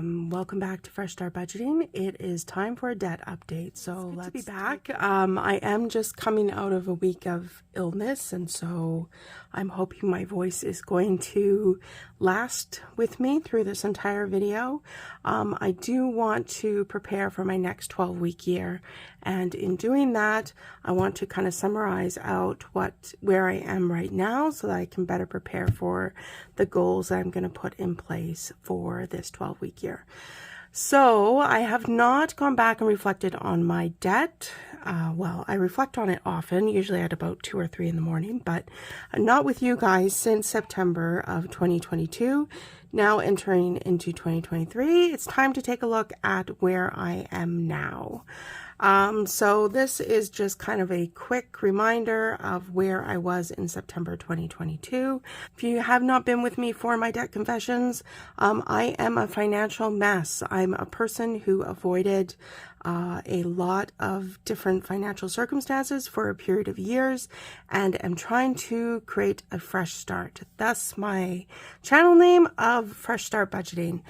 Welcome back to Fresh Start Budgeting. It is time for a debt update. So let's be back. I am just coming out of a week of illness, and so I'm hoping my voice is going to last with me through this entire video. I do want to prepare for my next 12-week year, and in doing that, I want to kind of summarize out where I am right now so that I can better prepare for the goals that I'm going to put in place for this 12-week year. So I have not gone back and reflected on my debt. Well, I reflect on it often, usually at about 2 or 3 in the morning, but not with you guys since September of 2022. Now entering into 2023, it's time to take a look at where I am now. So this is just kind of a quick reminder of where I was in September 2022. If you have not been with me for my debt confessions, I am a financial mess. I'm a person who avoided a lot of different financial circumstances for a period of years and am trying to create a fresh start. Thus my channel name of Fresh Start Budgeting.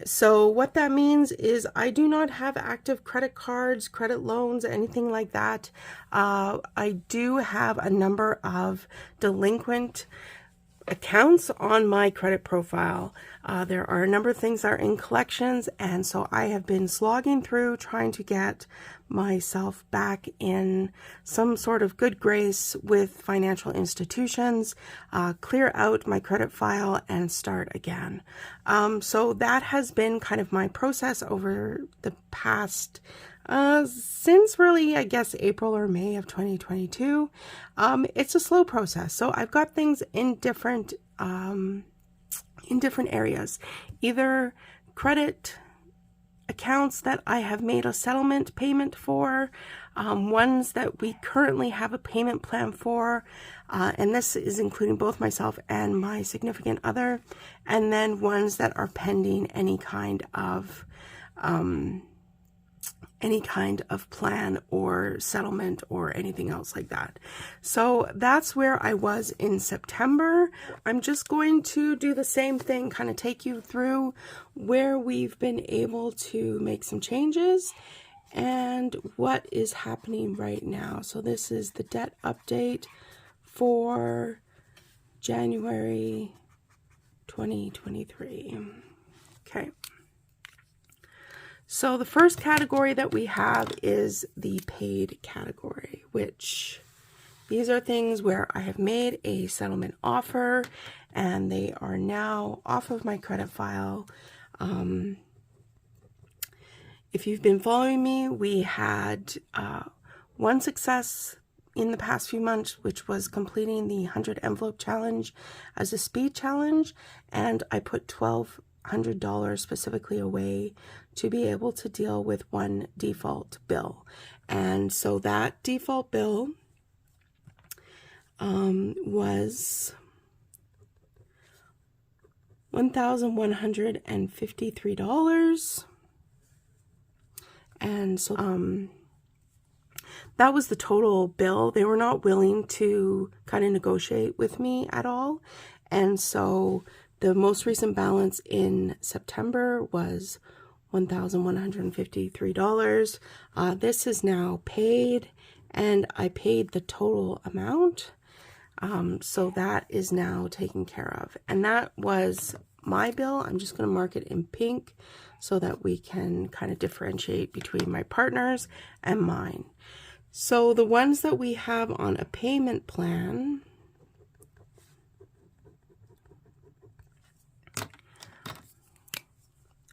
So what that means is I do not have active credit cards, credit loans, anything like that. I do have a number of delinquent accounts on my credit profile. There are a number of things that are in collections, and so I have been slogging through trying to get myself back in some sort of good grace with financial institutions, clear out my credit file and start again. So that has been kind of my process over the past since really, I guess, April or May of 2022. It's a slow process. So I've got things in different areas, either credit accounts that I have made a settlement payment for, ones that we currently have a payment plan for, and this is including both myself and my significant other, and then ones that are pending any kind of plan or settlement or anything else like that. So that's where I was in September. I'm just going to do the same thing, kind of take you through where we've been able to make some changes and what is happening right now. So this is the debt update for January 2023. Okay. So the first category that we have is the paid category, which these are things where I have made a settlement offer and they are now off of my credit file. If you've been following me, we had one success in the past few months, which was completing the 100 envelope challenge as a speed challenge, and I put $1,200 specifically away to be able to deal with one default bill. And so that default bill was $1,153. And so that was the total bill. They were not willing to kind of negotiate with me at all. And so the most recent balance in September was $1,153. This is now paid, and I paid the total amount. So that is now taken care of. And that was my bill. I'm just going to mark it in pink so that we can kind of differentiate between my partners and mine. So the ones that we have on a payment plan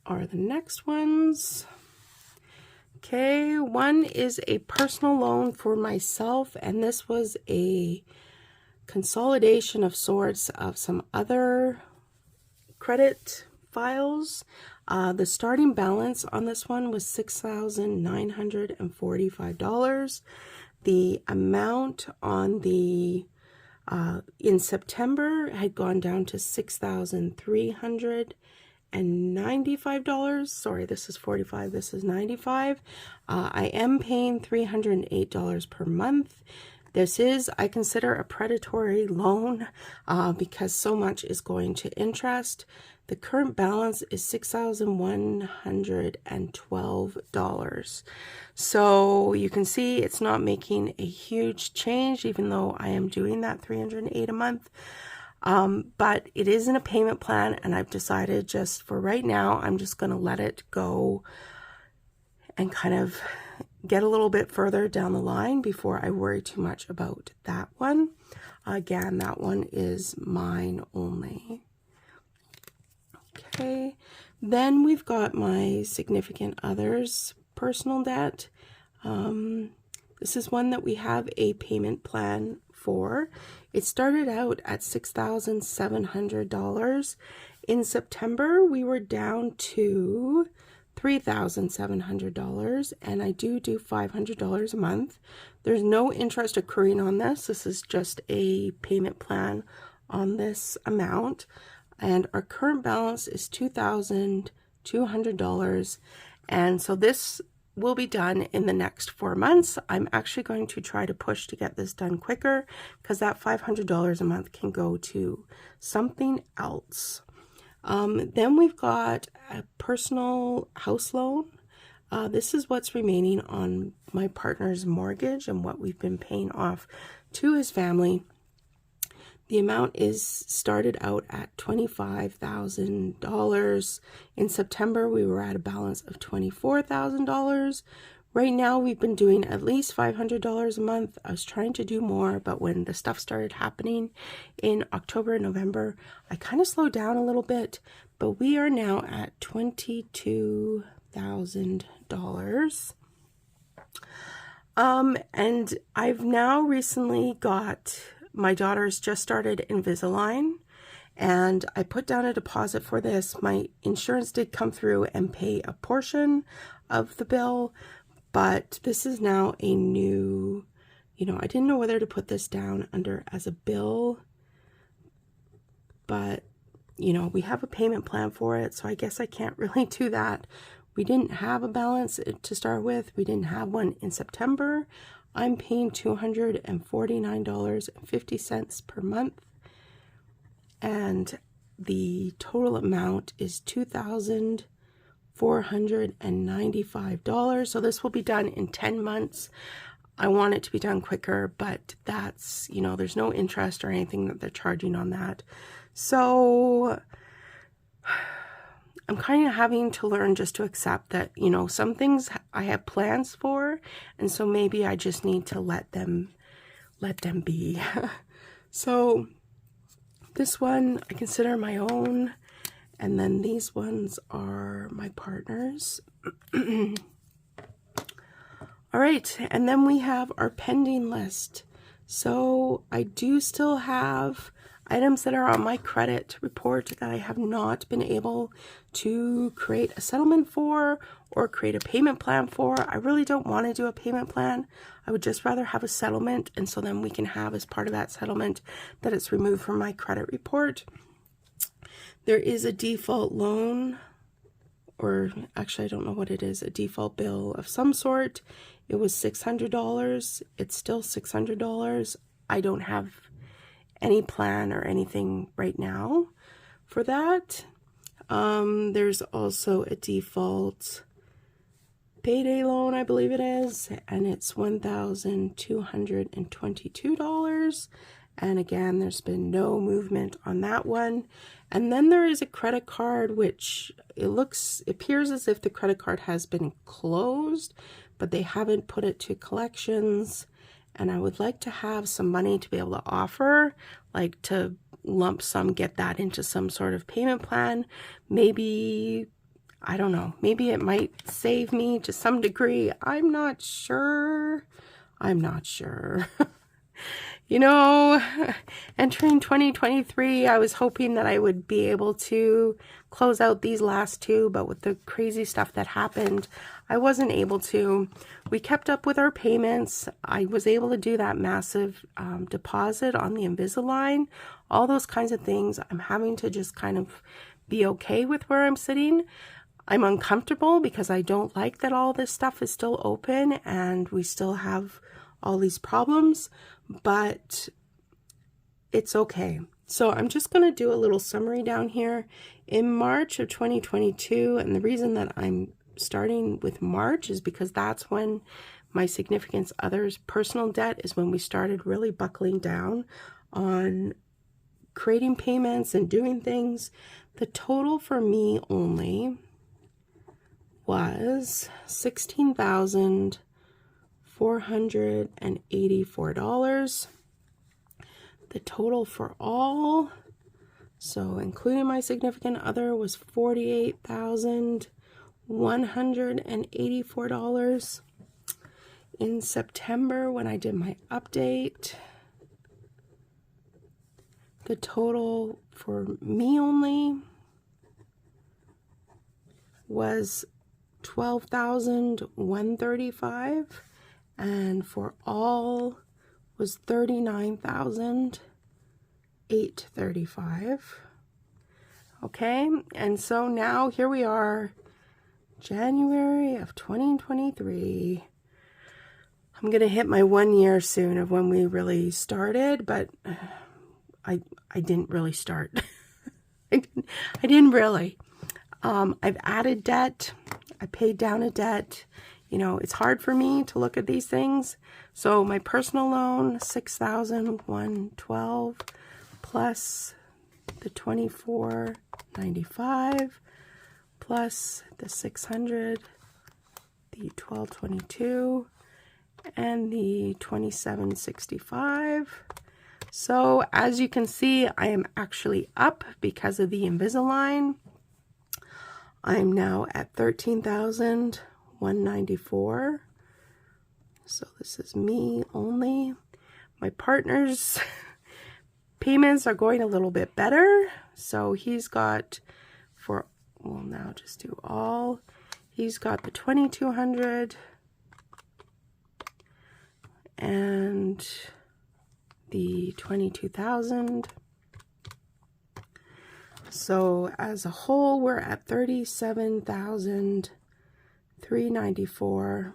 are the next ones. Okay, one is a personal loan for myself, and this was a consolidation of sorts of some other credit files. The starting balance on this one was $6,945. The amount on the in September had gone down to $6,395. Sorry, this is 45, this is 95. I am paying $308 per month. This is, I consider, a predatory loan because so much is going to interest. The current balance is $6,112. So you can see it's not making a huge change, even though I am doing that $308 a month. But it isn't a payment plan, and I've decided just for right now, I'm just going to let it go and kind of get a little bit further down the line before I worry too much about that one. Again, that one is mine only. Okay, then we've got my significant other's personal debt. This is one that we have a payment plan for. It started out at $6,700. In September, we were down to $3,700, and I do $500 a month. There's no interest accruing on this. This is just a payment plan on this amount, and our current balance is $2,200, and so this will be done in the next 4 months. I'm actually going to try to push to get this done quicker because that $500 a month can go to something else. Then we've got a personal house loan. This is what's remaining on my partner's mortgage and what we've been paying off to his family. The amount is started out at $25,000. In September, we were at a balance of $24,000. Right now, we've been doing at least $500 a month. I was trying to do more, but when the stuff started happening in October and November, I kind of slowed down a little bit, but we are now at $22,000. And I've now recently got, my daughter's just started Invisalign, and I put down a deposit for this. My insurance did come through and pay a portion of the bill, but this is now a new, I didn't know whether to put this down under as a bill, but, we have a payment plan for it, so I guess I can't really do that. We didn't have a balance to start with. We didn't have one in September. I'm paying $249.50 per month, and the total amount is $2,495. So this will be done in 10 months. I want it to be done quicker, but that's, there's no interest or anything that they're charging on that. So I'm kind of having to learn just to accept that, some things I have plans for, and so maybe I just need to let them be. So this one I consider my own, and then these ones are my partner's. All right, and then we have our pending list. So I do still have items that are on my credit report that I have not been able to create a settlement for or create a payment plan for. I really don't want to do a payment plan. I would just rather have a settlement, and so then we can have as part of that settlement that it's removed from my credit report. There is a default loan, or actually I don't know what it is, a default bill of some sort. It was $600. It's still $600. I don't have any plan or anything right now for that. There's also a default payday loan, I believe it is, and it's $1,222. And again, there's been no movement on that one. And then there is a credit card, which it appears as if the credit card has been closed, but they haven't put it to collections. And I would like to have some money to be able to offer, like to lump sum, get that into some sort of payment plan. Maybe, I don't know, maybe it might save me to some degree. I'm not sure. Entering 2023, I was hoping that I would be able to close out these last two, but with the crazy stuff that happened, I wasn't able to. We kept up with our payments. I was able to do that massive deposit on the Invisalign, all those kinds of things. I'm having to just kind of be okay with where I'm sitting. I'm uncomfortable because I don't like that all this stuff is still open and we still have all these problems, but it's okay. So I'm just going to do a little summary down here. In March of 2022, and the reason that I'm starting with March is because that's when my significant other's personal debt is when we started really buckling down on creating payments and doing things. The total for me only was $16,484. The total for all, so including my significant other, was $48,184. In September, when I did my update, the total for me only was $12,135, and for all was $39,835. Okay, and so now here we are, January of 2023. I'm gonna hit my 1 year soon of when we really started, but I didn't really start. I didn't really. I've added debt. I paid down a debt. You know, it's hard for me to look at these things. So my personal loan, $6,112 plus the $24.95 plus the $600, the $12.22, and the $27.65. So as you can see, I am actually up because of the Invisalign. I'm now at $13,194. So this is me only. My partner's payments are going a little bit better. So he's got for, we'll now just do all. He's got the $2,200 and the $22,000. So as a whole, we're at $37,394.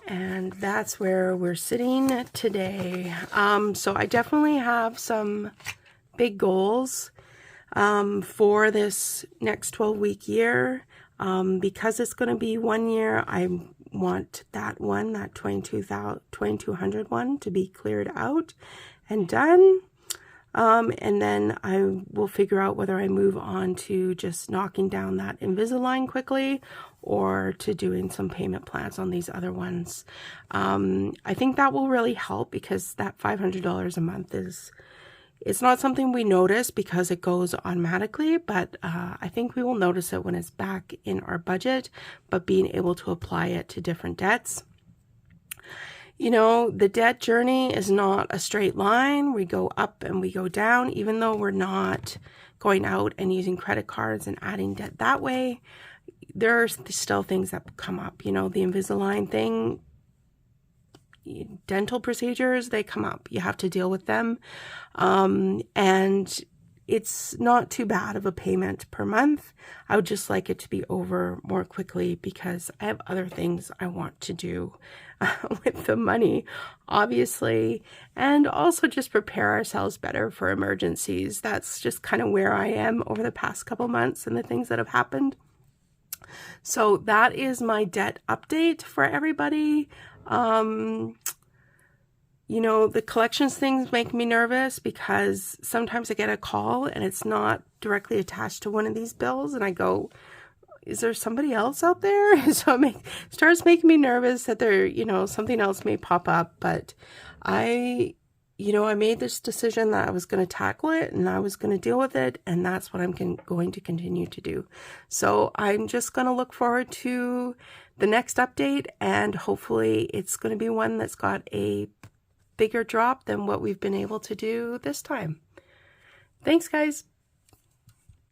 And that's where we're sitting today. So I definitely have some big goals for this next 12-week year. Because it's going to be 1 year, I want that one, that $2,200 one, to be cleared out and done. And then I will figure out whether I move on to just knocking down that Invisalign quickly or to doing some payment plans on these other ones. I think that will really help because that $500 a month it's not something we notice because it goes automatically, but I think we will notice it when it's back in our budget, but being able to apply it to different debts. You know, the debt journey is not a straight line. We go up and we go down, even though we're not going out and using credit cards and adding debt that way. There are still things that come up. You know, the Invisalign thing, dental procedures, they come up. You have to deal with them. And it's not too bad of a payment per month. I would just like it to be over more quickly because I have other things I want to do with the money, obviously, and also just prepare ourselves better for emergencies. That's just kind of where I am over the past couple months and the things that have happened. So that is my debt update for everybody. You know, the collections things make me nervous because sometimes I get a call and it's not directly attached to one of these bills and I go, is there somebody else out there? So it starts making me nervous that there, you know, something else may pop up. But I made this decision that I was going to tackle it and I was going to deal with it. And that's what I'm going to continue to do. So I'm just going to look forward to the next update and hopefully it's going to be one that's got a bigger drop than what we've been able to do this time. Thanks, guys.